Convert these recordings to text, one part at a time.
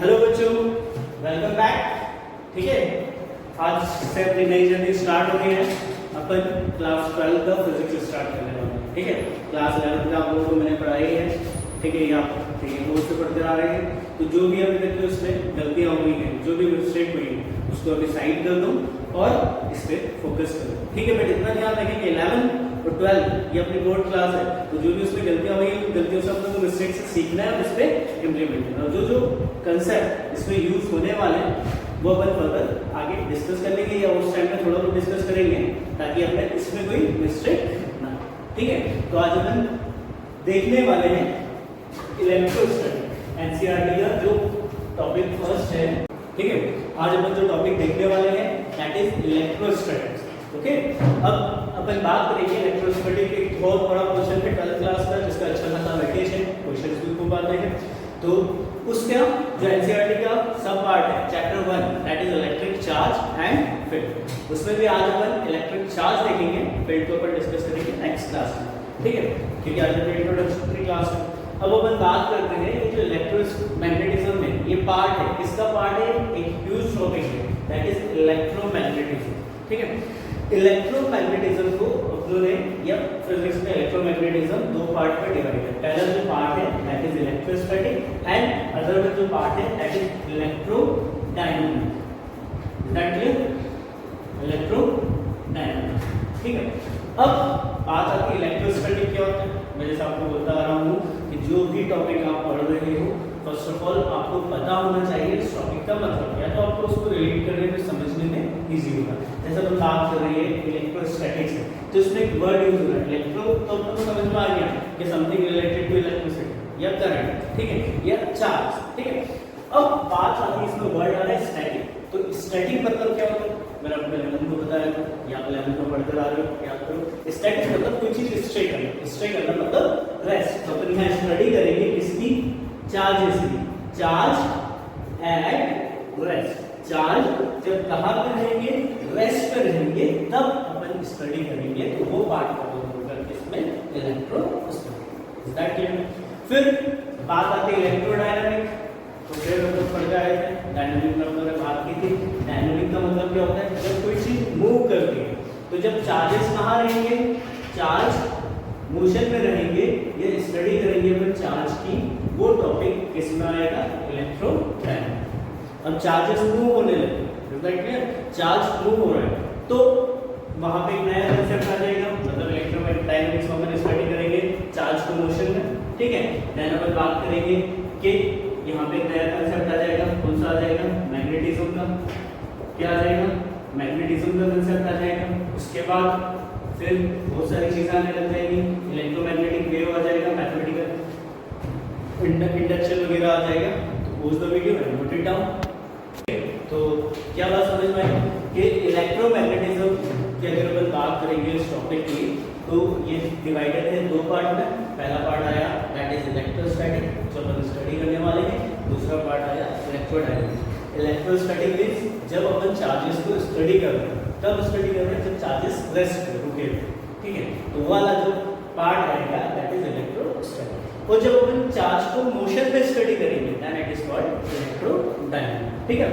Hello बच्चों, welcome back. ठीक है, आज से अपनी नई जर्नी स्टार्ट हो गई है। अपन क्लास 12 का फिजिक्स स्टार्ट करने वाले हैं। ठीक है, क्लास 11 का आप लोगों को मैंने पढ़ाई है। ठीक है, आप बोर्ड से पढ़ते आ रहे हैं। तो जो भी अभी तक उसमें गलतियाँ हुई हैं, जो भी मिस्टेक हुई है, उसको अभी साइड कर दो और इस पर फोकस करो। ठीक है बेटे, इतना ध्यान रखें कि 11 और 12 ये अपनी बोर्ड क्लास है। तो जो भी उसमें गलतियां हुई हैं, गलतियों से अपने को मिस्टेक से सीखना है और इस पर इम्प्लीमेंट करना। और जो कंसेप्ट इसमें यूज होने वाले हैं वो अपन फर्दर आगे डिस्कस कर लेंगे या उस टाइम में थोड़ा बहुत डिस्कस करेंगे ताकि अपने इसमें कोई मिस्टेक ना। ठीक है, तो आज अपन देखने वाले हैं इलेक्ट्रोस्टैटिक एनसीईआरटी का जो टॉपिक फर्स्ट है। ठीक है, आज अपन जो टॉपिक देखने वाले हैं दैट इज इलेक्ट्रोस्टैटिक्स। ओके, अब अपन बात करेंगे इलेक्ट्रोस्टैटिक एक बहुत बड़ा क्वेश्चन है 12th क्लास का, जिसका अच्छा खासा वेटेज है, क्वेश्चंस भी खूब आते हैं। तो उसका जो एनसीईआरटी का सब पार्ट है chapter 1 that is electric charge and field, उसमें भी आज अपन इलेक्ट्रिक चार्ज देखेंगे, फील्ड को अपन डिस्कस करेंगे नेक्स्ट क्लास में। ठीक है, क्योंकि आज अपनी इंट्रोडक्टरी क्लास है। अब अपन बात करते हैं ये जो इलेक्ट्रोमैग्नेटिज्म में ये पार्ट है, किसका पार्ट है? एक ह्यूज टॉपिक है दैट इज इलेक्ट्रोमैग्नेटिज्म। ठीक है, इलेक्ट्रोमैग्नेटिज्म को अपनों ने या फिजिक्स में इलेक्ट्रोमैग्नेटिज्म दो पार्ट में डिवाइड है। पहला जो पार्ट है that is electrostatic and other में जो पार्ट है that is electrodynamic. Is that clear? Electrodynamic. ठीक है, अब बात आती है इलेक्ट्रोस्टैटिक क्या होता है। मैं जैसे आपको बोलता आ रहा हूँ कि जो भी टॉपिक आप पढ़ रहे हो फर्स्ट ऑफ ऑल आपको पता होना चाहिए इस टॉपिक का मतलब क्या, तो आपको उसको रिलेट करने में समझने में इजी होगा। जैसे हम बात कर रहे हैं इलेक्ट्रोस्टैटिक्स है, तो इसमें एक वर्ड यूज हो रहा है इलेक्ट्रो, तो आपको समझ में आ गया कि समथिंग रिलेटेड टू इलेक्ट्रिसिटी या करंट। ठीक है, या चार्ज। ठीक है, अब बात आती है इसमें वर्ड आ रहा है स्टैटिक। तो स्टैटिक मतलब क्या होता है? मैंने अपने लेवल को बताया था, या आप लेवल को पढ़ते आ रहे हो, याद करो। स्टैटिक मतलब कोई चीज स्टे करना, स्टे करना मतलब रेस्ट। तो अपन यहाँ स्टडी करेंगे किसकी? चार्जेस की। Charge at rest. चार्ज जब कहाँ पर रहेंगे? रेस्ट पर रहेंगे, तब अपन स्टडी करेंगे। तो वो पार्ट का होगा किसमें? इलेक्ट्रोस्टैटिक। Is that clear? फिर बात आती है इलेक्ट्रोडायनामिक। तो फिर हम लोग पढ़ रहे थे डायनामिक का मतलब बात की थी। डायनामिक का मतलब क्या होता है? जब कोई चीज मूव करती है, तो जब चार्जेस कहाँ रहेंगे? चार्ज मोशन में रहेंगे, ये स्टडी करेंगे अपन चार्ज की, वो टॉपिक किसमें आएगा? इलेक्ट्रोडायनामिक। अब चार्जेस मूव होने लगे, is that clear? Charge move हो रहा है तो वहां पे एक नया कंसेप्ट आ जाएगा, मतलब इलेक्ट्रोडायनामिक्स में अपन स्टडी करेंगे चार्ज को मोशन में। ठीक है, देन अपन बात करेंगे कि यहाँ पे नया कंसेप्ट आ जाएगा, कौन सा आ जाएगा? मैग्नेटिज्म का। क्या आ जाएगा? मैग्नेटिज्म का कंसेप्ट आ जाएगा। उसके बाद फिर बहुत सारी चीजें आने लग जाएंगी, इलेक्ट्रोमैग्नेटिक वेव आ जाएगा, मैथमेटिकल इंडक्शन वगैरह आ जाएगा। तो pause the video and note it down. तो क्या बात समझ में आई कि इलेक्ट्रोमैग्नेटिज्म की अगर अपन बात करेंगे इस टॉपिक की, तो ये डिवाइडेड है दो पार्ट में। पहला पार्ट आया दैट इज इलेक्ट्रोस्टैटिक, जो अपन स्टडी करने वाले हैं। दूसरा पार्ट आया इलेक्ट्रोडायनामिक। इलेक्ट्रोस्टैटिक मींस जब अपन चार्जेस को स्टडी कर रहे हैं, तब स्टडी कर रहे हैं जब चार्जेस रेस्ट पे रुके। ठीक है, तो वाला जो पार्ट रहेगा दैट इज इलेक्ट्रोस्टैटिक। और जब अपन चार्ज को मोशन पे स्टडी करेंगे then it is called electrodynamic. ठीक है,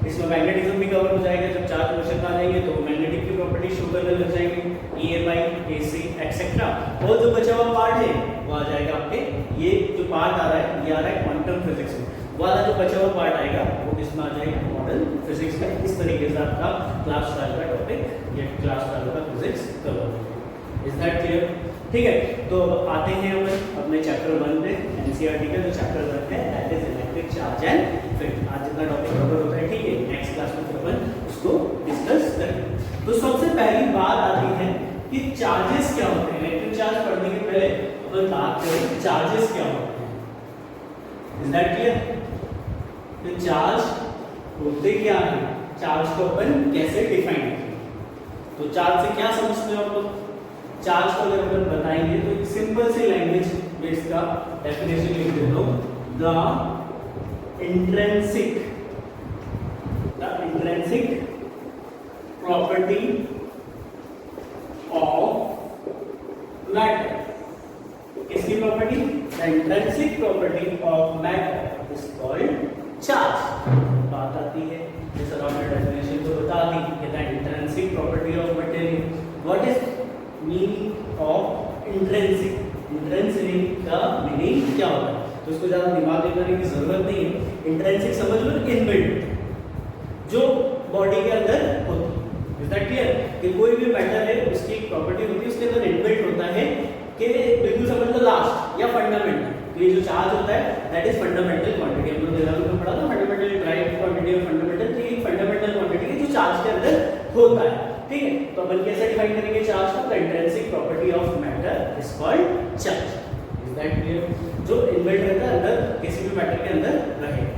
इसमें मैग्नेटिज्म भी कवर हो जाएगा। जब चार्ज मोशन में आ जाएंगे तो मैग्नेटिक की प्रॉपर्टी शो करने लग जाएंगे, EMI, AC एक्सेट्रा। और जो बचा हुआ पार्ट है वो आ जाएगा आपके, ये जो पार्ट आ रहा है ये आ रहा है क्वांटम फिजिक्स में। वाला जो बचा हुआ पार्ट आएगा वो किसमें आ जाएगा? मॉडर्न फिजिक्स में। इस तरीके से आपका क्लास 12 का टॉपिक या क्लास 12 का फिजिक्स कवर होगा। Is that clear? ठीक है, तो आते हैं अपन अपने चैप्टर 1 पे। एनसीईआरटी का जो चैप्टर 1 है that is electric charge and field. आज जितना टॉपिक कवर होता है, ठीक है, नेक्स्ट क्लास में फिर अपन उसको डिस्कस करेंगे। तो सबसे पहली बात आती है कि चार्जेस क्या होते हैं। इलेक्ट्रिक चार्ज पढ़ने के पहले अपन बात करें चार्जेस क्या होते हैं। Is that clear? तो चार्ज होते क्या है, चार्ज को अपन कैसे डिफाइन करें? तो चार्ज से क्या समझते हो आप लोग? चार्ज को अगर अपन बताएंगे तो सिंपल सी लैंग्वेज में इसका डेफिनेशन लिख देता हूं, the intrinsic property of matter. किसकी property? The intrinsic property of matter is called charge. बात आती है जैसे आपने डेफिनेशन तो बता दी कि the intrinsic property of material. What is meaning of intrinsic? Intrinsic का मीनिंग क्या होता है? तो इसको ज्यादा दिमाग लगाने की जरूरत नहीं है। इंट्रिंसिक समझ लो इनबिल्ट, जो बॉडी के अंदर होती है। Is that clear? कि कोई भी मैटर है उसकी एक प्रॉपर्टी होती है, उसके अंदर इनबिल्ट होता है कि बिल्कुल समझ लो लास्ट या फंडामेंटल। तो ये जो चार्ज होता है दैट इज फंडामेंटल क्वांटिटी। हम लोग देरादून में पढ़ा था फंडामेंटल ड्राइव क्वांटिटी और फंडामेंटल। तो ये फंडामेंटल क्वांटिटी है जो चार्ज के अंदर होता है। ठीक है, तो अपन कैसे डिफाइन करेंगे चार्ज को? The intrinsic property of matter is called charge. Is that clear? जो इनबिल्ट रहता है अंदर, किसी भी मैटर के अंदर रहेगा।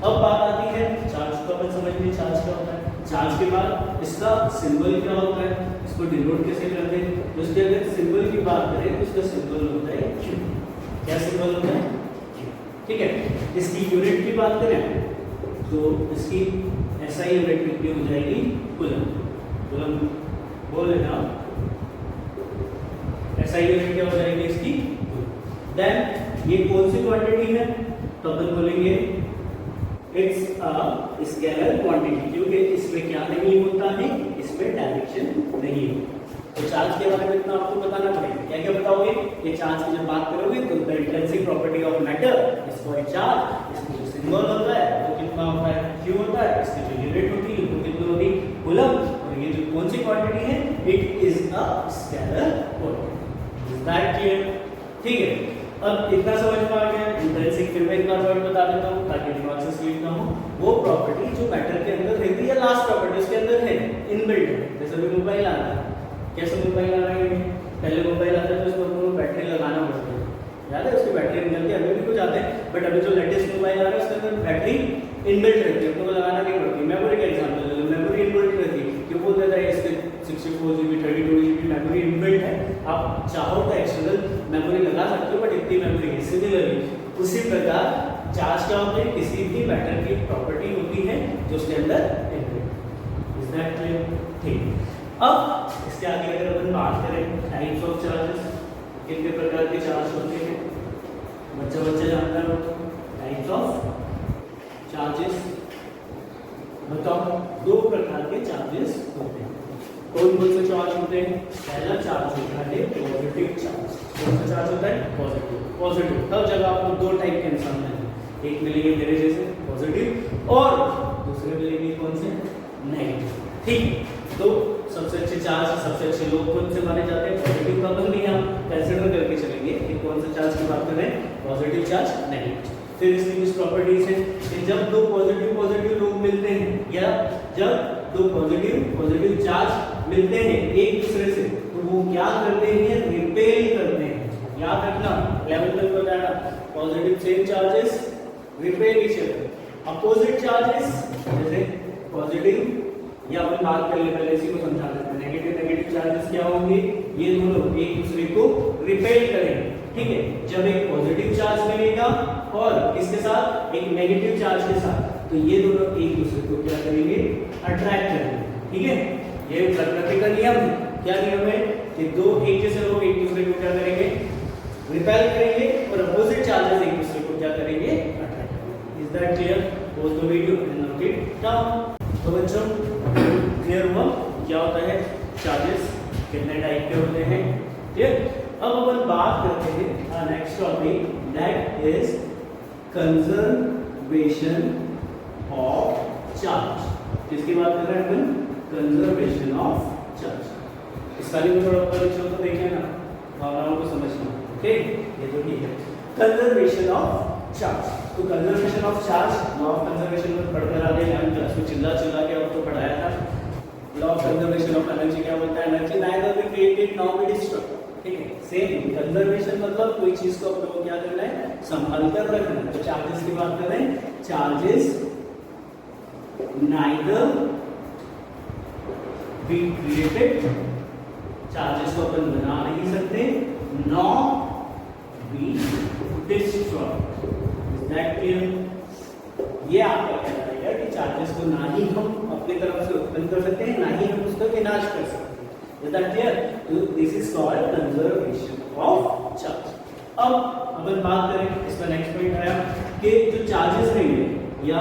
अब बात आती है चार्ज को अपन समझ लें चार्ज क्या होता है। चार्ज के बाद इसका सिंबल क्या होता है, इसको डिनोट कैसे करते हैं? तो इसके अगर सिंबल की बात करें तो इसका सिंबल होता है Q। क्या सिंबल होता है? Q। ठीक है, इसकी यूनिट की बात करें तो इसकी SI यूनिट कितनी हो जाएगी? कूलम। कूलम बोल लेना, SI यूनिट क्या हो जाएगी इसकी? देन ये कौन सी क्वांटिटी है? तो अपन बोलेंगे इट्स अ स्केलर क्वांटिटी, क्योंकि इसमें क्या नहीं होता है, इसमें डायरेक्शन नहीं होता। तो चार्ज के बारे में इतना आपको बताना पड़ेगा। क्या क्या बताओगे? ये चार्ज की जब बात करोगे तो the intrinsic property of matter is called charge. इसका जो सिंबल होता है वो कितना होता है? Q होता है। इसकी जो यूनिट होती है वो कितनी होती है? कूलम। और ये जो कौन सी क्वांटिटी है? It is a scalar quantity. Is that clear? ठीक है, अब इतना समझ में आ गया। इंट्रिंसिक फिर मैं एक बार वर्ड बता देता हूँ ताकि दिमाग से स्लिप ना हो। वो प्रॉपर्टी जो मैटर के अंदर रहती है, लास्ट प्रॉपर्टी उसके अंदर है, इनबिल्ट है। जैसे अभी मोबाइल आ रहा है, कैसे मोबाइल आ रहा है? पहले मोबाइल आता है तो उसको आपको बैटरी लगाना पड़ता है, याद है? उसकी बैटरी निकल के अभी भी कुछ आते हैं, बट अभी जो लेटेस्ट मोबाइल आ रहा है उसके अंदर बैटरी इनबिल्ट रहती है, आपको लगाना नहीं पड़ती। मेमोरी का एग्जांपल ले लो, मेमोरी इनबिल्ट रहती है। क्यों बोल देता है? इसके 64 GB 32 GB मेमोरी इनबिल्ट है। आप चाहो तो एक्सटर्नल मेमोरी लगा सकते हो, बट इतनी मेमोरी है। सिमिलरली उसी प्रकार चार्ज क्या होते हैं? किसी भी मैटर की प्रॉपर्टी होती है जो उसके अंदर इनबिल्ट। Is that clear? ठीक। अब इसके आगे अगर अपन बात करें टाइप्स ऑफ चार्जेस, कितने प्रकार के चार्ज होते हैं? बच्चा जानता हो टाइप्स ऑफ चार्जेस? बताओ। दो प्रकार के चार्जेस होते हैं। कौन कौन से चार्ज होते हैं? पहला चार्ज होता है पॉजिटिव चार्ज। कौन सा चार्ज होता है? पॉजिटिव। पॉजिटिव तब जब आपको दो टाइप के इंसान मिलेंगे, एक मिलेंगे मेरे जैसे पॉजिटिव और दूसरे मिलेंगे कौन से? नेगेटिव। ठीक, तो सबसे अच्छे चार्ज, सबसे अच्छे लोग कौन से माने जाते हैं? पॉजिटिव का अपन भी हम कंसीडर करके चलेंगे कि कौन सा चार्ज की बात कर रहे हैं? Positive charge, negative. फिर इसकी कुछ प्रॉपर्टीज है कि जब दो पॉजिटिव लोग मिलते हैं या जब दो पॉजिटिव चार्ज मिलते हैं एक दूसरे से, तो वो क्या करते हैं? रिपेल करते हैं। याद रखना, 11th में बताया positive same charges repel each other. Opposite charges जैसे पॉजिटिव, या अपन बात कर ले पहले इसी को समझा देते हैं। नेगेटिव चार्जेस क्या होंगे? ये दोनों एक दूसरे को रिपेल करेंगे। ठीक है, जब एक पॉजिटिव चार्ज मिलेगा और किसके साथ? एक नेगेटिव चार्ज के साथ, तो ये दोनों एक दूसरे को क्या करेंगे? अट्रैक्ट करेंगे। ठीक है, ये प्रकृति का नियम है। क्या नियम है? कि दो एक जैसे लोग एक दूसरे को क्या करेंगे? रिपेल करेंगे, और अपोजिट चार्जेस एक दूसरे को क्या करेंगे? अट्रैक्ट करेंगे। Is that clear? Pause the video and note it down. तो बच्चों क्लियर हुआ क्या होता है चार्जेस, कितने टाइप के होते हैं? ठीक, अब अपन बात करते हैं next topic, that is conservation of charge. किसकी बात कर रहे हैं अपन? Conservation of charge. इसका भी थोड़ा परिचय तो देखें ना, भावनाओं को समझना। ओके, ये तो ठीक है। कंजर्वेशन ऑफ चार्ज, तो conservation of charge, law of conservation में पढ़कर आगे हम क्लास में चिल्ला के आपको पढ़ाया था। Law of conservation of energy क्या बोलता है? Energy neither be created nor be destroyed. ठीक है, सेम कंजर्वेशन मतलब कोई चीज को अपने को क्या करना है? संभाल कर रखना है। तो चार्जेस की बात कर रहे हैं, charges neither be created, charges को अपन बना नहीं सकते, nor be destroyed. Is that clear? ये आपका कहना है कि चार्जेस को ना ही हम अपनी तरफ से उत्पन्न कर सकते हैं, ना ही हम उसका विनाश कर सकते हैं। Is that clear? So this is called conservation of charge. अब अपन बात करें, इसका नेक्स्ट पॉइंट आया कि जो चार्जेस रहेंगे या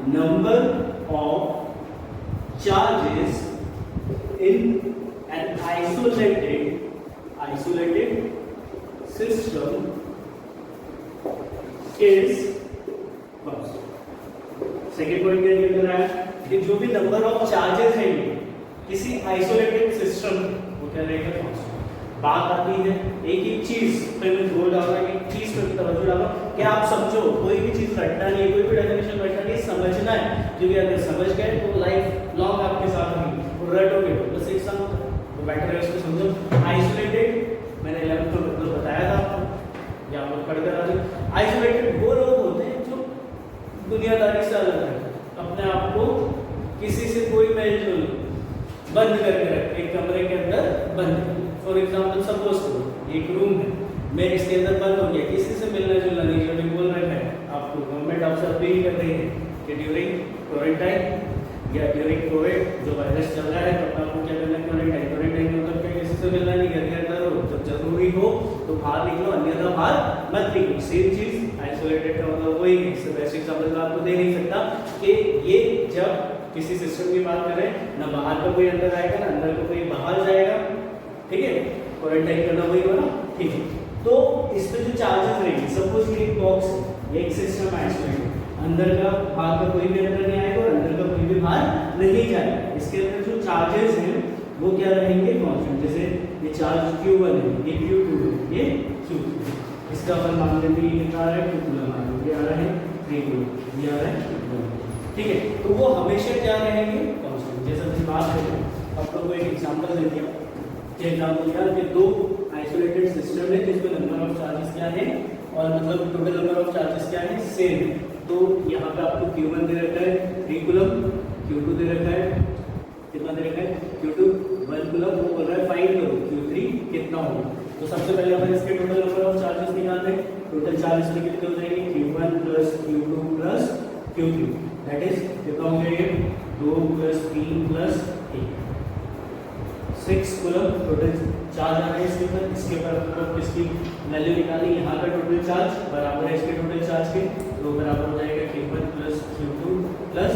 number of charges in an isolated system is constant. Second point क्या निकल रहा है कि जो भी नंबर ऑफ चार्जेस हैं किसी आइसोलेटेड सिस्टम वो क्या रहेगा, कांस्टेंट। बात आती है एक एक चीज पे मैं जोर डाल रहा हूं, एक चीज पे तवज्जो डाल रहा हूं कि आप समझो, कोई भी चीज रटना नहीं है, कोई भी डेफिनेशन रटना नहीं, समझना है। क्योंकि अगर समझ गए तो लाइफ लॉन्ग आपके साथ रहेगी, और रटोगे तो बस एक साथ तो बेटर है इसको समझो। आइसोलेटेड मैंने 11th में मतलब बताया था आपको, या आप लोग पढ़कर आ जाओ। आइसोलेटेड वो लोग होते हैं जो दुनियादारी से अलग है, अपने आप को किसी से कोई मेल जोल बंद करके रखे, एक कमरे के अंदर बंद। फॉर एग्जाम्पल सपोज करो एक रूम है, मैं इसके अंदर बंद हो गया, किसी से मिलना जुलना नहीं, जो भी बोल रखा है आपको गवर्नमेंट आपसे अपील कर रही है कि ड्यूरिंग क्वारंटाइन या ड्यूरिंग कोविड जो वायरस चल रहा है तो आपको क्या करना है, क्वारंटाइन मतलब कि किसी से मिलना नहीं, घर के अंदर हो, जब जरूरी हो तो बाहर निकलो, अन्यथा बाहर मत निकलो। सेम चीज आइसोलेटेड का मतलब वही है। इससे बेस्ट एग्जांपल मैं आपको दे नहीं सकता कि ये जब किसी सिस्टम की बात करें, ना बाहर का कोई अंदर आएगा ना अंदर का कोई बाहर जाएगा, ठीक है। क्वारंटाइन करना वही होगा, ठीक है। तो इस पे जो चार्जेस रहेंगे, सपोज कि एक बॉक्स है, एक सिस्टम आइसोलेटेड, अंदर का बाहर का कोई भी अंदर नहीं आएगा और अंदर का कोई भी बाहर नहीं जाएगा। इसके अंदर जो चार्जेस हैं वो क्या रहेंगे, कांस्टेंट। जैसे ये चार्ज Q1 है, ये Q2 है, ये Q3। इसका अपन मान लेंगे ये कितना आ रहा है, 2 कूलम आ रहा है, ये आ रहा है 3 कूलम, ये आ रहा है 2, ठीक है। तो वो हमेशा क्या रहेंगे, कांस्टेंट। जैसे हम बात करें, आप लोगों को एक एग्जांपल दे दिया, ये एग्जांपल दिया कि दो आइसोलेटेड सिस्टम है जिसमें नंबर ऑफ चार्जेस क्या है, और मतलब टोटल नंबर ऑफ चार्जेस क्या है, सेम है। तो यहाँ पे आपको Q1 दे रखा है 3 कूलम, Q2 दे रखा है कितना दे रखा है, Q2 1 कूलम, वो बोल रहा है फाइंड करो Q3 कितना होगा। तो सबसे पहले अपन इसके टोटल नंबर ऑफ चार्जेस निकालते हैं। टोटल चार्जेस में कितने हो जाएंगे, Q1 plus Q2 plus Q3, that is कितना हो जाएगा, 2 plus 3 plus 1, 6 coulomb total charge आ रहा है इसके ऊपर। इसके ऊपर मतलब इसकी वैल्यू निकाली, यहाँ का टोटल चार्ज बराबर है इसके टोटल चार्ज के, तो बराबर हो जाएगा Q1 plus Q2 plus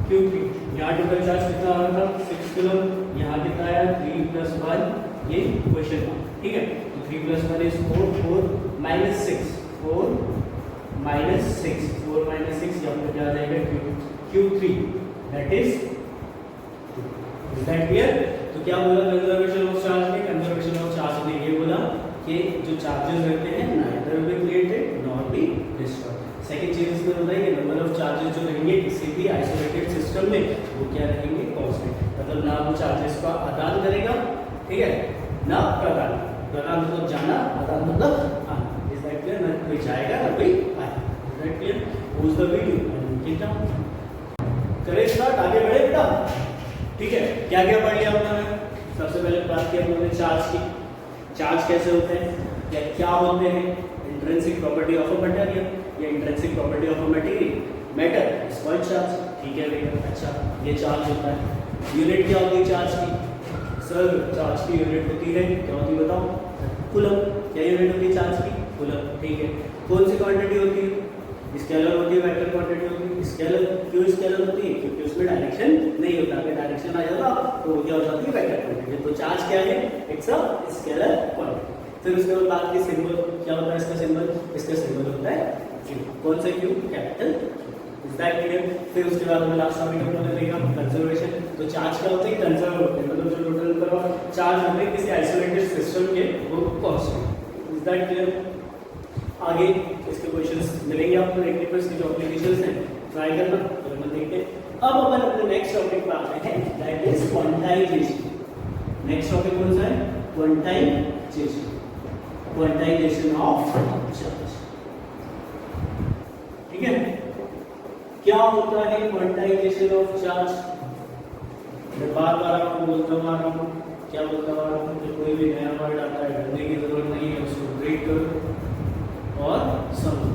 Q3। यहाँ टोटल चार्ज कितना आ रहा था, 6 कूलम, यहाँ कितना आया 3 प्लस 1, ये क्वेश्चन था, ठीक है। तो 3 plus 1 is 4, 4 minus 6, 4 minus 6, 4 minus 6, यहाँ पर क्या आ जाएगा Q3, that is that clear. तो क्या बोला कंजर्वेशन ऑफ चार्ज में, कंजर्वेशन ऑफ चार्ज ने ये बोला कि जो चार्जेस रहते हैं neither be created nor be destroyed. Second चीज इसमें होता है कि नंबर ऑफ चार्जेस जो रहेंगे किसी भी आइसोलेटेड सिस्टम में वो क्या रहेंगे, कांस्टेंट। मतलब ना वो चार्जेस का आदान करेगा, ठीक है, ना प्रदान। प्रदान मतलब जाना, आदान मतलब आना। Is that clear. ना कोई जाएगा ना कोई आएगा। Is that clear. Pose the video and करें स्टार्ट, आगे बढ़े बेटा, ठीक है। क्या क्या पढ़ लिया हमने, सबसे पहले बात की हम लोगों ने चार्ज की। चार्ज कैसे होते हैं, क्या होते हैं, intrinsic property of a material या intrinsic property of a material matter is called charge, ठीक है भैया। अच्छा, ये चार्ज होता है। यूनिट क्या होती है चार्ज की, सर चार्ज की यूनिट होती है, क्या होती है बताओ, कूलम। क्या यूनिट होती है चार्ज की, कूलम, ठीक है। कौन सी क्वांटिटी होती है, स्केलर होती है, वेक्टर क्वांटिटी होती है। स्केलर क्यों स्केलर होती है, क्योंकि उसमें डायरेक्शन नहीं होता, अगर डायरेक्शन आ जाता तो वो क्या हो जाती है, वेक्टर क्वांटिटी। तो चार्ज क्या है, इट्स अ स्केलर क्वांटिटी। फिर उसके बाद बात की सिंबल, क्या होता है इसका सिंबल, इसका सिंबल होता है क्यू। कौन सा Q, capital. Is that clear. फिर उसके बाद हमें लास्ट टॉपिक हमने देखा कंजर्वेशन। तो चार्ज क्या होते हैं, कंजर्व होते हैं, मतलब जो टोटल नंबर ऑफ चार्ज होते हैं किसी आइसोलेटेड सिस्टम के वो कांस्टेंट। Is that clear. आगे इसके क्वेश्चंस मिलेंगे आपको, रेक्टिफायर्स की जो एप्लीकेशंस हैं ट्राई करना, तो हम देखते हैं। अब अपन अपने नेक्स्ट टॉपिक पे आते हैं, that is quantization. Next topic कौन सा है, क्वांटाइजेशन, क्वांटाइजेशन ऑफ चार्ज, ठीक है। क्या होता है क्वांटाइजेशन ऑफ चार्ज, मैं बार बार आपको बोलता आ रहा हूँ, क्या बोलता आ रहा हूँ, कि कोई भी नया वर्ड आता है डरने की जरूरत नहीं है, उसको ब्रेक करो और समझो।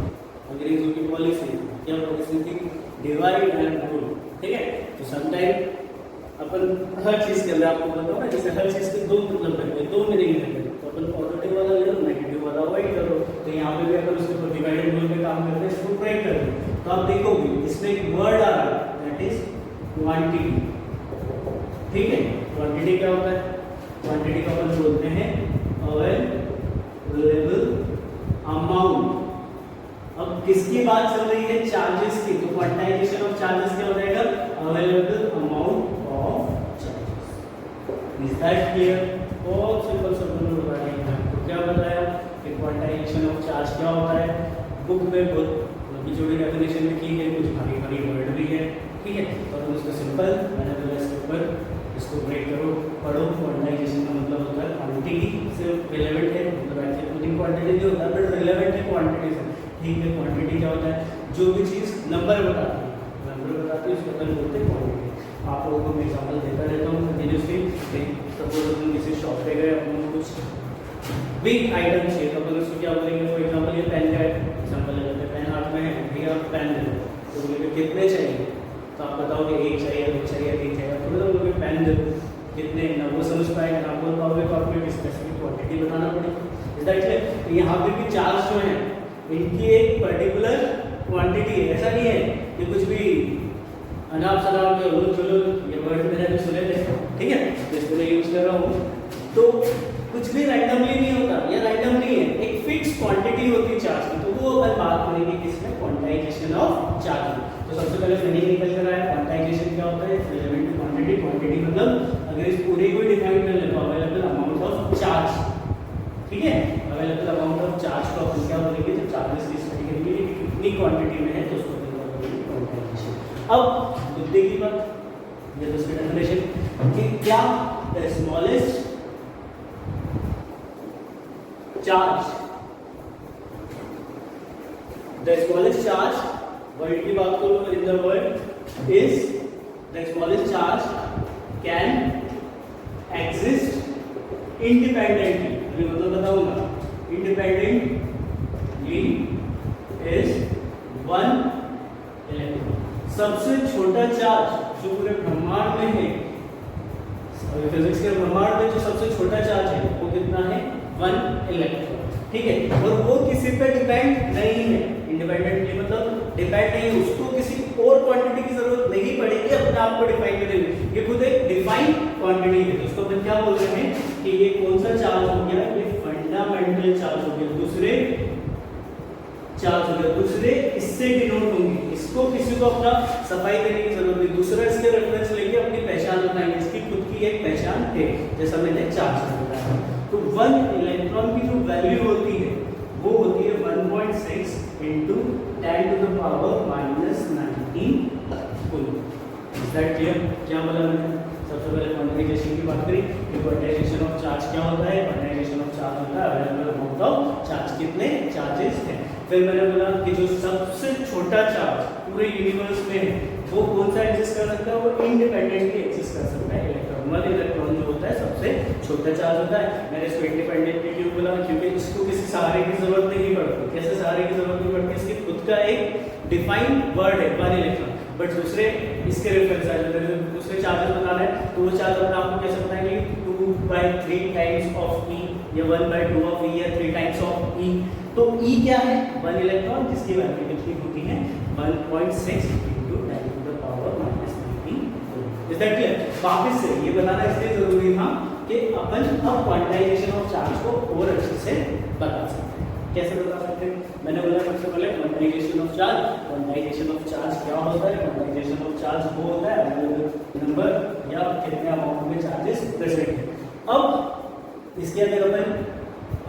अंग्रेजों की पॉलिसी, क्या पॉलिसी थी, डिवाइड एंड रूल, ठीक है। तो समटाइम अपन हर चीज के अंदर आपको बताओ ना, जैसे हर चीज के दो मतलब है, दो मीनिंग है, तो अपन पॉजिटिव वाला ले लो, नेगेटिव वाला अवॉइड करो। तो यहाँ पे भी अगर उसके ऊपर डिवाइड एंड रूल पे काम करते हैं, इसको ब्रेक कर दो, तो तो आप देखोगे इसमें एक वर्ड आ रहा है दैट इज क्वांटिटी। ठीक है, क्वांटिटी क्या होता है? क्वांटिटी को अपन बोलते हैं अवेलेबल अमाउंट। अब किसकी बात चल रही है? चार्जेस की। तो क्वांटाइजेशन ऑफ चार्जेस क्या हो जाएगा? Available amount of charges. Is that clear? बहुत सिंपल शब्दों में बताया। तो क्या बताया कि क्वांटाइजेशन ऑफ चार्ज क्या होता है? बुक में बहुत लंबी चौड़ी डेफिनेशन लिखी है, कुछ भारी भारी वर्ड भी है। ठीक है, और उसको सिंपल मैंने बोला इसके ऊपर इसको ब्रेक करो, पढ़ो। क्वांटाइजेशन का मतलब होता है क्वांटिटी से रिलेवेंट है, मतलब एक्चुअली पुटिंग क्वांटिटी नहीं होता बट रिलेवेंट है क्वांटिटी से। ठीक है, क्वांटिटी क्या होता है? जो भी चीज़ नंबर बताती है, नंबर बताती है उसको अपन बोलते हैं क्वांटिटी। आप लोगों को मैं एग्जाम्पल देता रहता हूँ कंटिन्यूसली। सपोज अपन किसी शॉप पे गए, अपन कुछ बिग आइटम चाहिए, तो अपन उसको क्या बोलेंगे? फॉर एग्जाम्पल ये पेन का एग्जाम्पल ले लेते हैं। पेन हाथ में है, भैया पेन दे दो, तो बोलेंगे कितने चाहिए? तो आप बताओगे एक चाहिए, दो चाहिए, तीन चाहिए। तो बोलोगे पेन दे दो, कितने? ना वो समझ पाएगा ना बोल पाओगे, तो आपको एक स्पेसिफिक क्वांटिटी बताना पड़ेगा। तो यहाँ पे भी चार्ज जो है इनकी एक पर्टिकुलर क्वांटिटी है। ऐसा नहीं है कि कुछ भी अनाप शनाप के उलझ जुलझ, ये वर्ड मैंने भी सुने थे। ठीक है, जिसको मैं यूज कर रहा हूँ, तो कुछ भी रैंडमली नहीं होता, या रैंडम नहीं है, एक फिक्स क्वांटिटी होती है चार्ज की। तो वो अपन बात करेंगे किसमें? Quantization of charge. तो सबसे पहले मीनिंग निकल कर आया। क्वांटाइजेशन क्या होता है? Relevant to quantity. क्वांटिटी मतलब अगर इस पूरे को डिफाइन कर ले तो अवेलेबल अमाउंट ऑफ चार्ज। ठीक है, अवेलेबल अमाउंट ऑफ चार्ज को अपन क्या बोलेंगे? जब चार्जेस की स्टडी करेंगे कितनी क्वांटिटी में है तो उसको अपन बोलेंगे क्वांटाइजेशन। अब मुद्दे की बात, ये दूसरी डेफिनेशन कि क्या the smallest charge, the smallest charge world की बात करो in the world is the smallest charge can exist independently. अभी मतलब बताऊंगा, इंडिपेंडेंटली इज 1 इलेक्ट्रॉन। सबसे छोटा चार्ज जो पूरे ब्रह्मांड में है, फिजिक्स के ब्रह्मांड में जो सबसे छोटा चार्ज है वो कितना है? 1 इलेक्ट्रॉन। ठीक है, और वो किसी पे डिपेंड नहीं है। इंडिपेंडेंटली मतलब डिपेंड नहीं, उसको किसी और क्वांटिटी की जरूरत नहीं पड़ेगी अपने आप को डिफाइन करने में। ये खुद एक डिफाइंड क्वांटिटी है। उसको अपन क्या बोल रहे हैं कि ये कौन सा चार्ज हो गया? ये फंडामेंटल चार्ज हो गया, दूसरे चार्ज हो गया, दूसरे इससे डिनोट होंगे। इसको किसी को अपना सफाई देने की जरूरत नहीं, दूसरा इसके रेफरेंस लेके अपनी पहचान बनाएंगे। इसकी खुद की एक पहचान है, जैसा मैंने चार्ज बताया। तो 1 इलेक्ट्रॉन की जो वैल्यू होती है वो होती है 1.6 into 10 to the power -19 coulomb. Is that clear? क्या बोला मैंने? सबसे पहले क्वांटाइजेशन की बात करी। क्वांटाइजेशन ऑफ चार्ज क्या होता है? क्वांटाइजेशन ऑफ चार्ज होता है अवेलेबल अमाउंट ऑफ चार्ज, कितने चार्जेस हैं। फिर मैंने बोला कि जो सबसे छोटा चार्ज पूरे यूनिवर्स में है वो कौन सा एग्जिस्ट कर सकता है? वो इंडिपेंडेंटली एग्जिस्ट कर सकता है। इलेक्ट्रॉन जो होता है सबसे छोटा चार्ज होता है। मैंने इसको इंडिपेंडेंटली क्यों बोला? क्योंकि इसको किसी सहारे की जरूरत नहीं पड़ती। कैसे सहारे की जरूरत नहीं पड़ती? इसकी खुद का एक डिफाइंड वर्ड है 1 इलेक्ट्रॉन, बट दूसरे इसके रेफरेंस आ जाते हैं। दूसरे चार्जेस बताना है तो वो चार्ज अपने आप को कैसे बताएंगे? 2/3 टाइम्स ऑफ ई, या 1/2 ऑफ ई, या 3 टाइम्स ऑफ ई। तो ई क्या है? 1 इलेक्ट्रॉन, जिसकी वैल्यू कितनी होती है? 1.6 into 10 to the power -19। Is that clear? वापस से ये बताना इसलिए जरूरी था कि अपन अब क्वांटाइजेशन ऑफ चार्ज को और अच्छे से बता सकते हैं। कैसे बता सकते हैं? मैंने बोला सबसे पहले quantization of charge. Quantization of charge क्या होता है? क्वांटाइजेशन ऑफ चार्ज वो होता है अवेलेबल नंबर या कितने अमाउंट में चार्जेस प्रेजेंट है। अब इसके अंदर अपन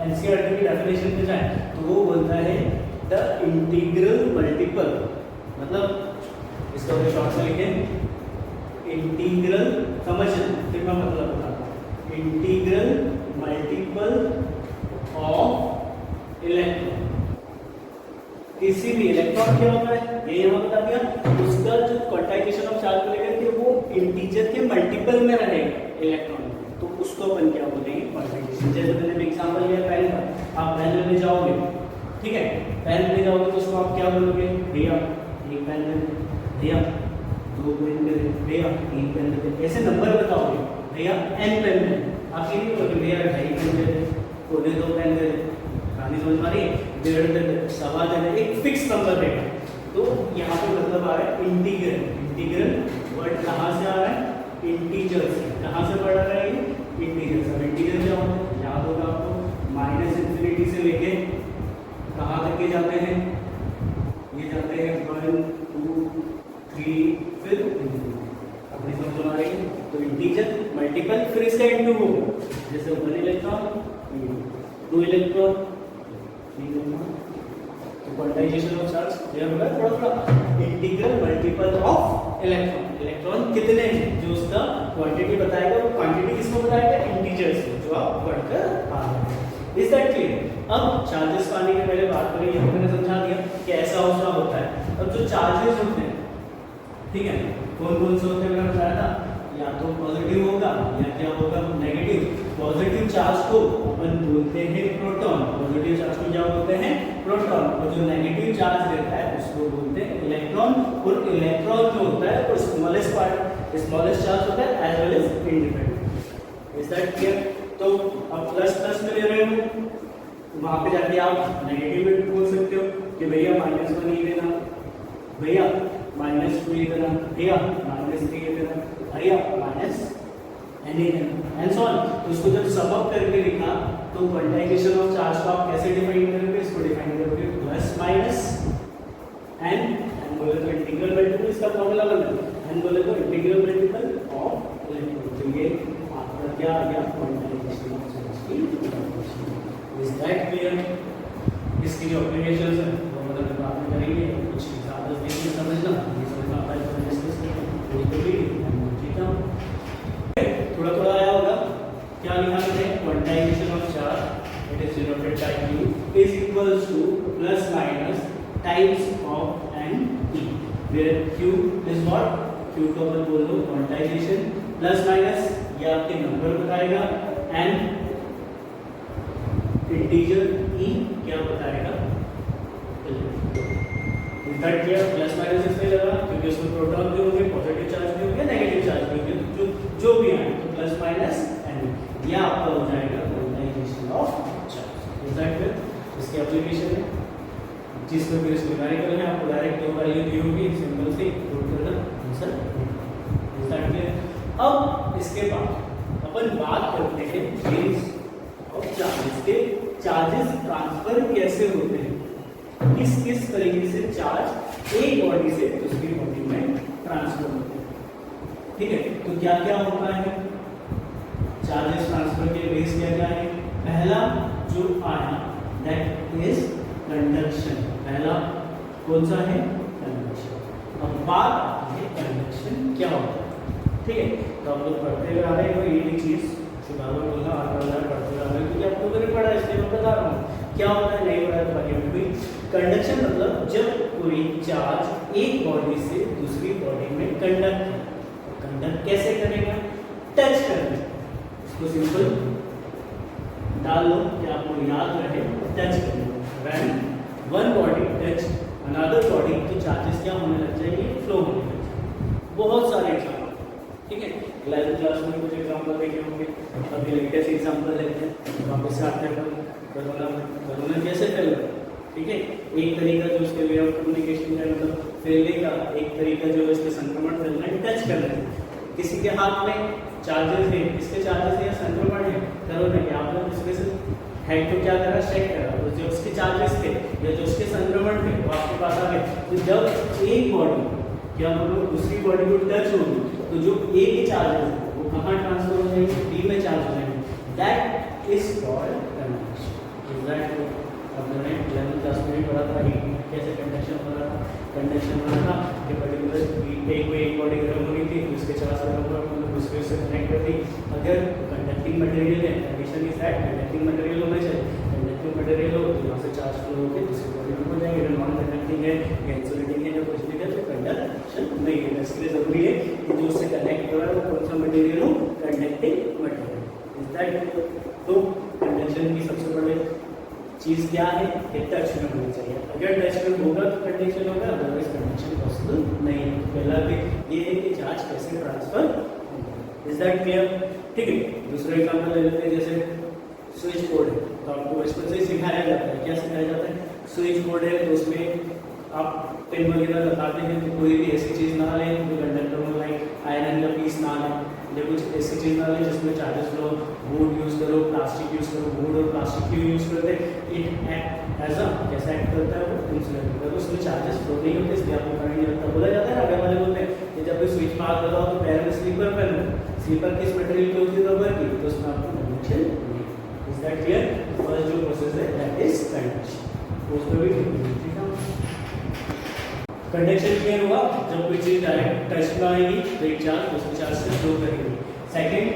एनसीईआरटी की डेफिनेशन पे जाए तो वो बोलता है द इंटीग्रल मल्टीपल, मतलब इसका शॉर्ट से लिखें इंटीग्रल, समझना फिर मैं मतलब बताता हूँ। इंटीग्रल मल्टीपल ऑफ इलेक्ट्रॉन, किसी भी इलेक्ट्रॉन क्या होता है ये यहाँ बता दिया। उसका जो क्वांटाइजेशन ऑफ चार्ज को लेकर के वो इंटीजर के मल्टीपल में रहेगा इलेक्ट्रॉन, तो उसको अपन क्या बोलेंगे? क्वांटाइजेशन। जैसे मैंने एग्जांपल लिया पेन का, आप पेन लेने जाओगे, ठीक है, पेन लेने जाओगे तो उसको आप क्या बोलोगे? भैया एक पेन ले, भैया 2 पेन ले, भैया 3 पेन ले, ऐसे नंबर बताओगे। भैया n पेन ले, आप ये नहीं बोलोगे भैया 2.5 पेन ले, पौने 2 पेन ले, कहानी समझ पा रही है? 1.5 दे, 1.25 दे, एक फिक्स नंबर रहेगा। तो यहाँ पे मतलब आ रहा है इंटीग्रल। इंटीग्रल वर्ड कहाँ से आ रहा है? इंटीजर से। कहाँ से पढ़ रहा है ये? इंटीजर से। इंटीग्रल क्या होता है? याद होगा आपको, माइनस इन्फिनिटी से लेके कहाँ तक के जाते हैं? ये जाते हैं 1 2 3 फिर अपनी समझ आ रही है। तो इंटीजर मल्टीपल फिर इसका इंटू होगा, जैसे 1 इलेक्ट्रॉन 2 इलेक्ट्रॉन 3 इलेक्ट्रॉन। तो क्वांटाइजेशन ऑफ चार्ज क्लियर होगा थोड़ा थोड़ा। Integral multiple of electron. Electron कितने हैं जो उसका क्वांटिटी बताएगा, वो क्वांटिटी किसको बताएगा? इंटीजर्स को, जो आप पढ़कर आ रहे हैं। Is that clear? अब चार्जेस को आने के पहले बात करें, ये मैंने समझा दिया कि ऐसा ऐसा होता है। अब जो चार्जेस होते हैं, ठीक है, कौन कौन से होते हैं मैंने बताया था, या तो पॉजिटिव होगा या क्या होगा? नेगेटिव। पॉजिटिव चार्ज को अपन बोलते हैं प्रोटॉन। पॉजिटिव चार्ज को क्या बोलते हैं? प्रोटॉन। और जो नेगेटिव चार्ज रहता है उसको बोलते हैं इलेक्ट्रॉन। और इलेक्ट्रॉन जो होता है वो स्मॉलेस्ट पार्ट, स्मॉलेस्ट चार्ज होता है as well as independent. Is that clear? तो अब प्लस प्लस में ले रहे हो, वहां पे जाके आप नेगेटिव में बोल सकते हो कि भैया -1 ये देना, भैया -2 ये देना, भैया -3 ये देना, भैया -n ये देना, एंड सो ऑन। तो उसको जब सम अप करके लिखा तो क्वांटाइजेशन ऑफ चार्ज को आप कैसे डिफाइन करोगे? इसको डिफाइन करोगे प्लस माइनस n बोले तो इंटीग्रल मल्टीपल, इसका फॉर्मूला बना n बोले तो इंटीग्रल मल्टीपल ऑफ इलेक्ट्रॉन। तो ये आपका क्या आ गया? क्वांटाइजेशन ऑफ चार्ज की। Is that clear? इसकी जो एप्लीकेशंस है वो मतलब बाद में करेंगे, कुछ एग्जांपल्स देंगे, समझना ये समझना आता है तो डिस्कस करेंगे। ठीक है, थोड़ा थोड़ा आया होगा। क्या लिखा है? Quantization of charge it is denoted by q is equals to plus minus times of n e, where q is what? q को अपन बोल दो क्वांटाइजेशन, प्लस माइनस ये आपके नंबर बताएगा, n इंटीजर e क्या बताएगा? Is that clear? Plus minus इसमें लगा क्योंकि उसमें प्रोटॉन भी होंगे, पॉजिटिव चार्ज भी होंगे, नेगेटिव चार्ज भी होंगे, जो भी आए तो प्लस माइनस n ये आपका हो जाएगा quantization of charge. Is that clear? इसकी एप्लीकेशन है जिसमें फिर इसको न्यूमेरिकल है, आपको डायरेक्ट दो वैल्यू दी होगी, सिंपल से पुट करना आंसर। Is that clear? अब इसके बाद अपन बात करते हैं चेंज ऑफ चार्जेस के। चार्जेस ट्रांसफर कैसे होते हैं, किस किस तरीके से चार्ज एक बॉडी से दूसरी बॉडी में ट्रांसफर होते हैं। ठीक है, तो क्या क्या होता है चार्जेस ट्रांसफर के बेस क्या क्या है? पहला जो आया दैट इज कंडक्शन। पहला कौन सा है? कंडक्शन। अब बात आती है कंडक्शन क्या होता है। ठीक है, तो हम लोग पढ़ते हुए आ रहे हैं ये चीज बार-बार बोलना आर पढ़ते जा रहे हैं क्योंकि आपको मैंने पढ़ा इसलिए मैं बता रहा हूँ। क्या होता है नहीं पढ़ा तो बाकी में भी। कंडक्शन मतलब जब कोई चार्ज एक बॉडी से दूसरी बॉडी में कंडक्ट है, कंडक्ट कैसे करेगा? टच करना। इसको सिंपल डाल लो कि आपको याद रहे, टच करना। When one body touch another body तो चार्जेस क्या होने लग जाएंगे? फ्लो होने लग जाएंगे। बहुत सारे एग्जाम्पल, ठीक है, 11th क्लास में कुछ एग्जाम्पल देखे होंगे। अभी लेटेस्ट एग्जाम्पल लेते हैं, वापस से आते हैं कोरोना कैसे फैल रहा है। ठीक है, एक तरीका जो उसके वे ऑफ कम्युनिकेशन का मतलब फैलने का एक तरीका जो है उसके संक्रमण फैलना है, टच करना है। किसी के हाथ में चार्जेस है, किसके चार्जेस है या संक्रमण है, कोरोना के आप लोग इसमें से हेड को क्या करा? चेक करा, तो जो उसके चार्जेस थे या जो उसके संक्रमण थे वो आपके पास आ गए। तो जब एक बॉडी क्या बोलो दूसरी बॉडी को टच होगी तो जो ए के चार्जेस है वो कहाँ ट्रांसफर हो जाएंगे? बी में चार्ज हो जाएंगे। That is called conduction. Is that हमने 11th क्लास में भी पढ़ा था कैसे कंडक्शन हो रहा था। कंडक्शन हो रहा था कि पर्टिकुलर एक बॉडी गर्म हो रही थी, उसके चार्ज गर्म हो रहा था, दूसरे से कनेक्ट करती। अगर कंडक्टिंग मटेरियल है, condition is that conducting material होना चाहिए। कंडक्टिंग मटेरियल हो तो यहाँ से चार्ज फ्लो होकर दूसरी बॉडी में हो जाएंगे। अगर नॉन कंडक्टिंग है या इंसुलेटिंग है या कुछ भी है तो कंडक्शन नहीं है। इसके लिए जरूरी है कि जो उससे कनेक्ट हो रहा है वो कौन सा मटेरियल हो? Conducting material. Is that? तो कंडक्शन की सबसे बड़ी चीज क्या है कि टच में होनी चाहिए। अगर टच में होगा तो कंडक्शन होगा, अदरवाइज कंडक्शन पॉसिबल नहीं है। पहला भी ये है कि चार्ज कैसे ट्रांसफर होगा। Is that clear? ठीक है, दूसरा एग्जांपल ले लेते हैं। जैसे स्विच बोर्ड है तो आपको बचपन से ही सिखाया जाता है। क्या सिखाया जाता है? स्विच बोर्ड है तो उसमें आप पेन वगैरह लगाते हैं तो कोई भी ऐसी चीज़ ना लें जो कंडक्टर में लाइक आयरन का पीस ना लें, या कुछ ऐसी चीज़ ना लें जिसमें चार्जेस लो, वुड यूज़ करो, प्लास्टिक यूज़ करो। वुड और प्लास्टिक क्यों यूज़ करते हैं? इट एक्ट एज अ, कैसा एक्ट करता है वो? इंसुलेटर करता है, तो उसमें चार्जेस फ्लो नहीं होते, इसलिए आपको करंट नहीं लगता। बोला जाता है ना, आगे वाले बोलते हैं कि जब भी स्विच में हाथ लगाओ तो पैर में स्लीपर पहनो। स्लीपर किस मटेरियल की होती है? रबर की, तो उसमें आपको कंडक्शन नहीं। Is that clear? फर्स्ट जो प्रोसेस है दैट इज कंडक्शन। उसमें भी ठीक है। कंडक्शन क्लियर हुआ, जब कोई चीज डायरेक्ट टच में आएगी तो एक चार्ज दूसरे चार्ज से फ्लो करेगी। Second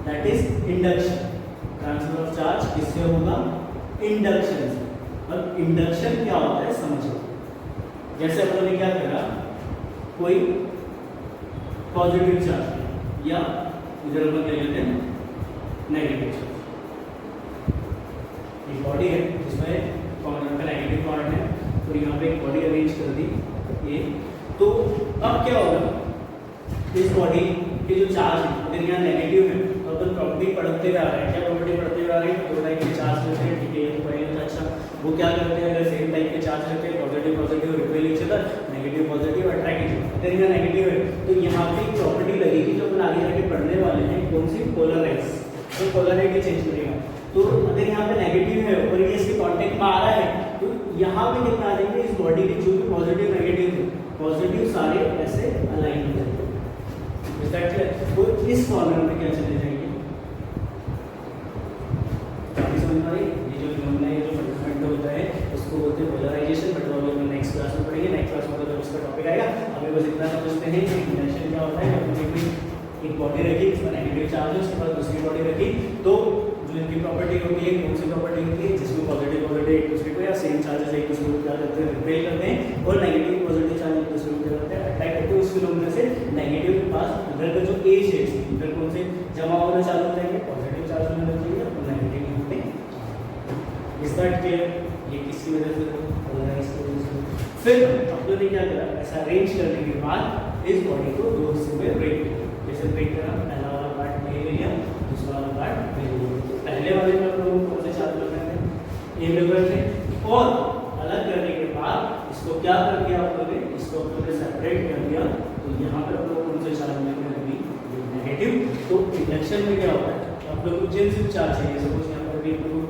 that is induction. Transfer of charge किससे होगा? इंडक्शन से। अब इंडक्शन क्या होता है समझो। जैसे अपन ने क्या करा, कोई पॉजिटिव चार्ज या इधर अपन ले लेते हैं नेगेटिव चार्ज। एक बॉडी है जिसमें कॉर्नर का नेगेटिव पार्ट है, और यहाँ पे एक बॉडी अरेंज कर दी ये। तो अब क्या होगा, इस बॉडी के जो चार्ज है अगर यहाँ नेगेटिव है तो अपन प्रॉपर्टी पढ़ते जा रहे हैं। क्या प्रॉपर्टी पढ़ते जा रहे हैं? दो टाइप के चार्ज रहते हैं, ठीक है, ये तो पहले था। अच्छा, वो क्या करते हैं? अगर सेम टाइप के चार्ज रहते हैं, positive positive repel each other, negative positive attract each other. अगर यहाँ नेगेटिव है तो यहाँ पे एक प्रॉपर्टी लगेगी जो अपन आगे जाके पढ़ने वाले हैं, कौन सी? पोलराइज। तो पोलरिटी चेंज करेगा। तो अगर यहाँ पे नेगेटिव है और ये इसके कांटेक्ट में आ रहा है तो यहाँ पे कितना आ जाएंगे? इस बॉडी के जो भी पॉजिटिव नेगेटिव है, पॉजिटिव सारे ऐसे अलाइन हो जाएंगे। Is that clear? तो इस कॉर्नर में क्या चले जाएंगे? काफी समझ में आ रही? ये जो फिनोमेना, ये जो फंडामेंटल होता है उसको बोलते हैं पोलराइजेशन। बट वो लोग नेक्स्ट क्लास में पढ़ेंगे। नेक्स्ट क्लास में जब उसका टॉपिक आएगा, अभी बस इतना समझते हैं कि इंडक्शन क्या होता है। अपनी एक बॉडी रखी जिसमें नेगेटिव चार्ज है, उसके बाद दूसरी बॉडी रखी, तो जो इनकी प्रॉपर्टी होती है, कौन सी प्रॉपर्टी होती है? जिसमें पॉजिटिव पॉजिटिव एक दूसरे को या सेम चार्जेस एक दूसरे को क्या करते हैं? रिपेल करते हैं, और नेगेटिव पॉजिटिव चार्ज एक दूसरे को क्या करते हैं? अट्रैक्ट करते हैं। उस फिनोमेना से नेगेटिव के पास इधर का जो एज है इधर कौन से जमा होना चालू हो जाएंगे? पॉजिटिव चार्ज होने लग जाएंगे और नेगेटिव यहाँ पे। Is that clear? ये किसकी वजह से? पोलराइज की वजह से। फिर अपने ने क्या करा, ऐसा अरेंज करने के बाद इस बॉडी को दो हिस्से में ब्रेक किया। जैसे ब्रेक करा, पहला वाला पार्ट ए ले लिया, दूसरा वाला पार्ट बी ले लिया। पहले वाले में हम लोग कौन से चार्ज कर रहे थे? ए लेवल थे, और अलग करने के बाद इसको क्या कर दिया आप लोगों ने? इसको आप लोगों ने सेपरेट कर दिया। तो यहाँ पर आप लोग कौन से चार्ज लेंगे? अभी नेगेटिव। तो इंडक्शन में क्या होता है? आप लोग को जिन जिन चार्ज चाहिए, सपोज यहाँ पर भी आप लोग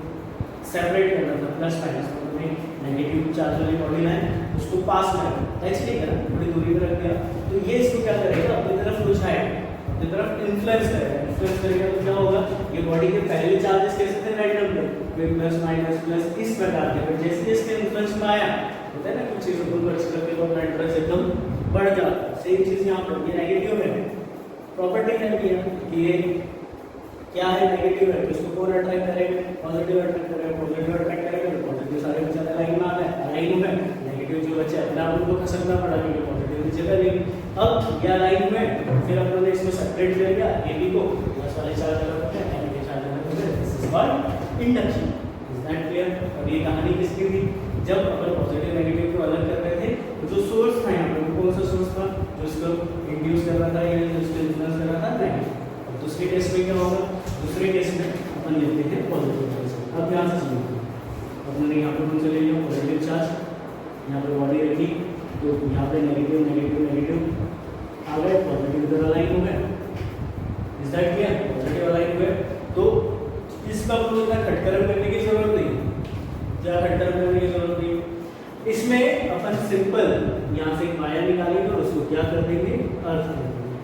सेपरेट करना था, प्लस माइनस, तो हमें नेगेटिव चार्ज वाली बॉडी लाइन उसको पास में रखा, टच नहीं करा, थोड़ी दूरी पर रख दिया। तो ये इसको क्या करेगा? अपनी तरफ लुझाएगा, अपनी तरफ इन्फ्लुएंस करेगा। इन्फ्लुएंस करेगा तो क्या होगा? ये बॉडी के पहले चार्जेस कैसे थे? रैंडम थे, कोई प्लस माइनस प्लस इस प्रकार के। पर जैसे इसके इन्फ्लुएंस में आया, होता है ना कुछ चीज़ों को खर्च करके तो अपना इंटरेस्ट एकदम बढ़ जाता है। सेम चीज़ यहाँ पर, ये नेगेटिव है, प्रॉपर्टी है कि ये क्या है? नेगेटिव है, तो इसको कौन अट्रैक्ट करेगा? पॉजिटिव अट्रैक्ट करेगा। पॉजिटिव अट्रैक्ट करेगा तो पॉजिटिव सारे बच्चे लाइन में आ गए, लाइन में। नेगेटिव जो बच्चे अपने आप उनको खसकना पड़ा क्योंकि पॉजिटिव नीचे करेंगे। अब यह लाइन में फिर हम लोगों ने इसको सेपरेट कर दिया, ए बी को, प्लस वाले चार्ज अलग होते हैं, नेगेटिव चार्ज अलग होते हैं। This is called induction. Is that clear? और ये कहानी किसकी थी? जब अपन पॉजिटिव नेगेटिव को अलग कर रहे थे, तो जो सोर्स था यहाँ पर, कौन सा सोर्स था? जो इसको इंड्यूस कर रहा था या जिसको इन्फ्लुएंस कर रहा था? नेगेटिव। दूसरे केस में क्या होगा? दूसरे केस में अपन लेते हैं पॉजिटिव चार्ज। अब ध्यान से समझो, अपने यहाँ पर कौन सा ले लिया? Positive charge. यहाँ पर बॉडी रखी तो यहाँ पे नेगेटिव नेगेटिव नेगेटिव आ गए, पॉजिटिव इधर अलाइन हो गए। Is that clear? Positive align हुए तो इसका आपको इतना खटकरम करने की जरूरत नहीं, क्या खटकरम करने की जरूरत नहीं। इसमें अपन सिंपल यहाँ से एक वायर निकालेंगे और उसको क्या कर देंगे? अर्थ कर देंगे।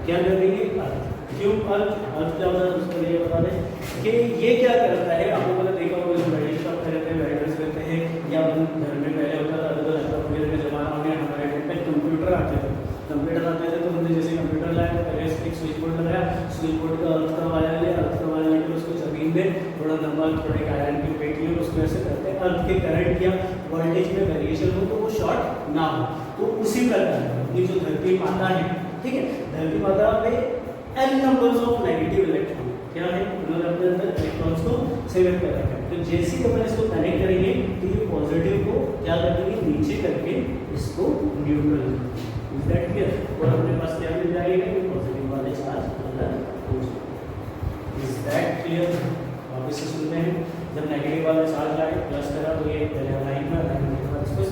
क्या कर देंगे? अर्थ। क्यों अर्थ? अर्थ क्या होता है उसके लिए बता दें कि ये क्या करता है। आप लोगों ने देखा होगा जो वेल्डिंग शॉप रहते हैं, वेल्डर्स रहते हैं, या घर में पहले होता था तो लैपटॉप वगैरह का जमाना हो गया, हमारे टाइम पे कंप्यूटर आते थे। कंप्यूटर आते थे तो हमने जैसे कंप्यूटर लाया तो पहले एक स्विच बोर्ड लगाया, स्विच बोर्ड का अर्थ का वायर लिया, अर्थ का वायर लेकर उसको जमीन में थोड़ा लंबा थोड़ा एक आयरन की प्लेट ली और उसको ऐसे करते हैं अर्थ के करंट या वोल्टेज में वेरिएशन हो तो वो शॉर्ट ना हो। तो उसी प्रकार अपनी जो धरती माता है, ठीक है, धरती माता में n numbers of negative electron क्या है? उन्होंने अपने अंदर इलेक्ट्रॉन्स को सेव कर रखा है। तो जैसे ही अपन इसको कनेक्ट करेंगे तो ये पॉजिटिव को क्या कर देंगे? नीचे करके इसको न्यूट्रल। Is that clear? और अपने पास क्या मिल जाएगा? कि पॉजिटिव वाले चार्ज अलग हो जाएंगे। Is that clear? वापस से सुनते हैं, जब नेगेटिव वाला चार्ज लाए प्लस करा तो ये पहले लाइन में, लाइन के बाद इसको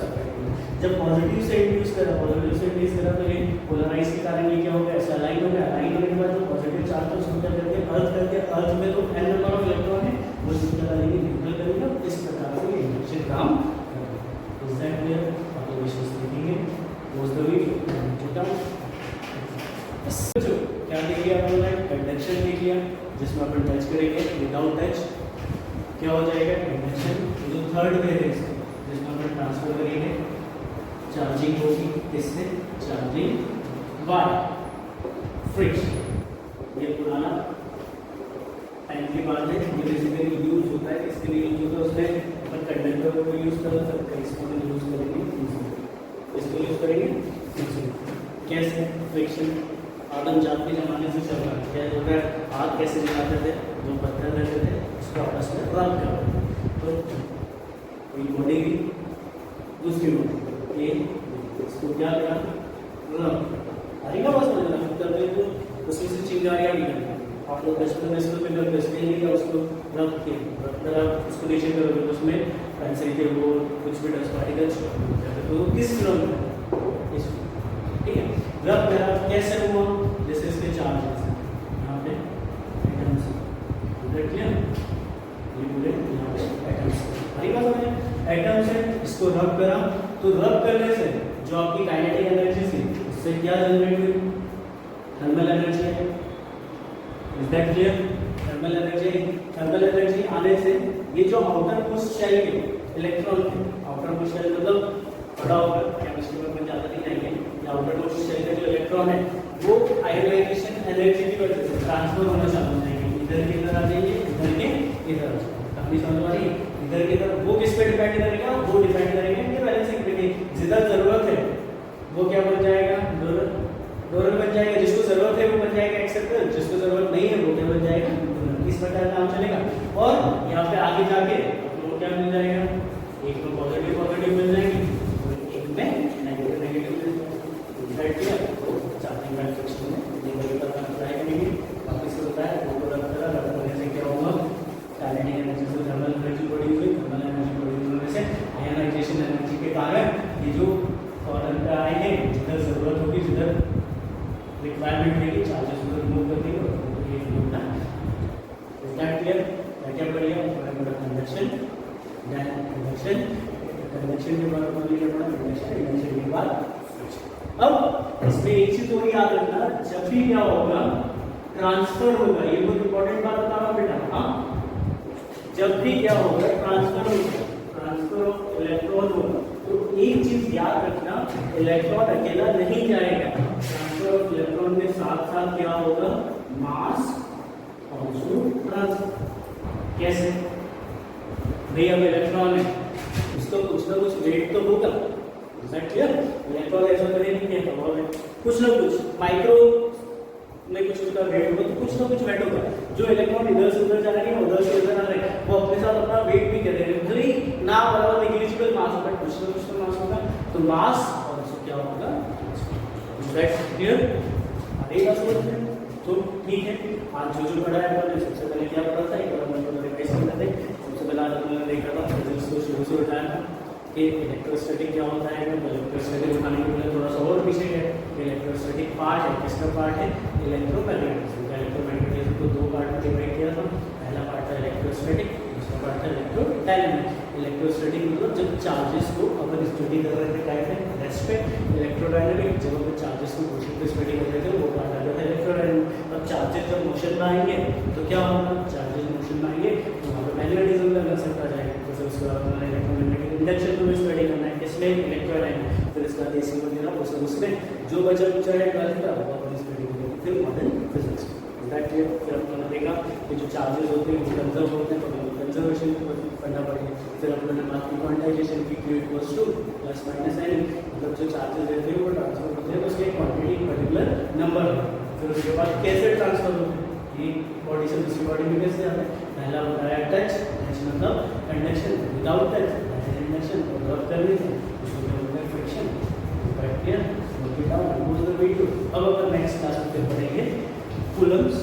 जब पॉजिटिव से इंड्यूस करा तो ये पोलराइज के कारण ये क्या हो गया, ऐसा अलाइन हो गया। अलाइन होने के बाद जो पॉजिटिव चार्ज को स्कूटर करके अर्थ में तो n नंबर ऑफ इलेक्ट्रॉन है वो स्कूटर करेंगे न्यूट्रल करेंगे। इस प्रकार से ये इंडक्शन काम करेगा। Is that clear? आप लोग इसको देखेंगे वॉज द वीडियो जो क्या देख लिया आप लोगों ने, कंडक्शन देख लिया जिसमें अपन टच करेंगे, विदाउट टच क्या हो जाएगा कंडक्शन। जो थर्ड वे है इसका जिसमें अपन ट्रांसफर करेंगे, चार्जिंग होगी किससे, चार्जिंग बाय फ्रिक्शन। ये पुराना टाइम की बात है, ये बेसिकली यूज होता है, इसके लिए यूज होता है। उसमें अपन कंडक्टर को यूज कर सकते हैं, इसको यूज करेंगे, इसको यूज करेंगे कैसे, फ्रिक्शन आदम जात के ज़माने से चल रहा है। क्या हो रहा है, हाथ कैसे जलाते थे, जो पत्थर रहते थे उसको आपस में रब करते थे। तो कोई बॉडी की दूसरी बॉडी ये इसको क्या करा, रब। अरे ना बस मतलब करते तो उसमें से चिंगारियाँ निकलती हैं। आप लोग बचपन में इसको भी करते हैं या उसको रब के उसको नीचे करोगे तो उसमें पेंसिल के वो कुछ भी डस्ट पार्टिकल्स तो किस रंग में, ठीक है। रब करा कैसे हुआ, जैसे इसके चार्जेस यहाँ पे एटम्स क्लियर, ये पूरे यहाँ पे एटम्स हरी बात है। एटम्स है, इसको रब करा तो रब करने से जो आपकी काइनेटिक एनर्जी थी उससे क्या जनरेट हुई, थर्मल एनर्जी है। Is that clear? Thermal energy आने से ये जो आउटर मोस्ट शेल के इलेक्ट्रॉन थे, आउटर मोस्ट शेल मतलब बड़ा होकर केमिस्ट्री में अपन ज़्यादा नहीं आएंगे, आउटर मोस्ट शेल का जो इलेक्ट्रॉन है वो आयोनाइजेशन एनर्जी की वजह से ट्रांसफर होना चालू हो जाएंगे, इधर के इधर आ जाएंगे, इधर के इधर आ जाएंगे। अपनी समझ आ रही है? इधर के इधर वो किस पे डिपेंड करेगा, वो डिपेंड करेंगे कि बैलेंसिंग पे, जिधर जरूरत है वो क्या बन जाएगा, डोनर बन जाएगा। जिसको जरूरत है वो बन जाएगा एक्सेप्टर, जिसको जरूरत नहीं है वो क्या बन जाएगा, डोनर। इस प्रकार काम चलेगा। और यहाँ पे आगे जाके वो क्या मिल जाएगा, एक में पॉजिटिव मिल जाएंगे और एक में नेगेटिव मिल जाएगा। राइट किया तो चार्जिंग बैंड फ्रिक्शन में ये वही का अप्लाई करेंगे। अब इसको बताया वो रब करने से क्या होगा, काइनेटिक एनर्जी से थर्मल एनर्जी प्रोड्यूस हुई, थर्मल एनर्जी प्रोड्यूस होने से आयोनाइजेशन एनर्जी के कारण ये जो कॉर्नर पे आएंगे, जिधर जरूरत होगी, जिधर रिक्वायरमेंट रहेगी, चार्जेस को रिमूव कर देंगे और ये होता है। Is that clear? क्या कर लिया, कंडक्शन, देन कंडक्शन के बाद बोल लिया बड़ा कंडक्शन के बाद। अब इसमें एक चीज और याद रखना, जब भी क्या होगा ट्रांसफर होगा, ये बहुत इंपॉर्टेंट बात बता रहा हूं बेटा। हाँ, जब भी क्या होगा ट्रांसफर होगा, ट्रांसफर ऑफ इलेक्ट्रॉन होगा, तो एक चीज याद रखना, इलेक्ट्रॉन अकेला नहीं जाएगा, ट्रांसफर ऑफ इलेक्ट्रॉन के साथ साथ क्या होगा, मास ऑल्सो ट्रांसफर। कैसे भाई, अब इलेक्ट्रॉन है उसको कुछ ना कुछ वेट तो होगा, इलेक्ट्रॉन ऐसा करेंगे कुछ ना कुछ माइक्रो में कुछ उसका वेट होगा, तो कुछ ना कुछ वेट होगा। जो इलेक्ट्रॉन इधर से उधर जा रहे हैं, उधर से उधर आ रहे हैं, वो अपने साथ अपना वेट भी कर रहे हैं, भले ना बराबर नेग्लिजिबल मास होगा, कुछ ना कुछ तो मास होगा, तो मास और उसको क्या होगा, क्लियर? अरे बात समझ में तो ठीक है। आज जो पढ़ा है हमने सबसे पहले क्या पढ़ा था, एक बार हम रिवाइज करते थे। सबसे पहले आज हमने देखा था फिजिक्स को शुरू से उठाया था कि इलेक्ट्रोस्टैटिक क्या होता है। इलेक्ट्रोस्टैटिक उठाने के लिए थोड़ा सा और पीछे गए। इलेक्ट्रोस्टैटिक पार्ट है, किसका पार्ट है, इलेक्ट्रोमैग्नेटिज्म का। इलेक्ट्रोमैग्नेटिज्म को दो पार्ट में डिवाइड किया था। पहला पार्ट था इलेक्ट्रोस्टैटिक, दूसरा पार्ट था इलेक्ट्रोडायनामिक। इलेक्ट्रोस्टैटिक मतलब जब चार्जेस को अपन स्टडी कर रहे थे टाइप में रेस्पेक्ट, इलेक्ट्रोडायनामिक जब अपन चार्जेस को मोशन पे स्टडी कर रहे थे वो पार्ट आ जाता है इलेक्ट्रोडायनामिक। अब चार्जेस जब मोशन में आएंगे तो क्या होगा, चार्जेस मोशन में आएंगे तो वहाँ पर मैग्नेटिज्म का कंसेप्ट आ जाएगा। तो उसके बाद हमारा इलेक्ट्रोमैग्नेटिक इंडक्शन को भी स्टडी करना है, किसमें, इलेक्ट्रोडायनामिक। फिर इसका एसी वगैरह वो सब उसमें जो बचा कुचा है ट्वेल्थ का वो अपन स्टडी करेंगे फिर मॉडर्न फिजिक्स। फिर अपने देखा कि जो चार्जेस होते हैं वो कंजर्व होते हैं, तो कंजर्वेशन करना पड़ेगा। फिर अपने बात की क्वांटाइजेशन की Q equals to plus minus n, मतलब जो चार्जेस रहते हैं वो ट्रांसफर होते हैं उसके क्वांटिटी पर्टिकुलर नंबर। फिर उसके बाद कैसे ट्रांसफर होते हैं, एक बॉडी से दूसरी बॉडी में कैसे आता है। पहला होता है टच, मतलब कंडक्शन, विदाउट टच इंडक्शन, और रब करने से उसको क्या बोलते हैं, फ्रिक्शन। क्लियर? अब अपन नेक्स्ट क्लास में फिर पढ़ेंगे कूलम्स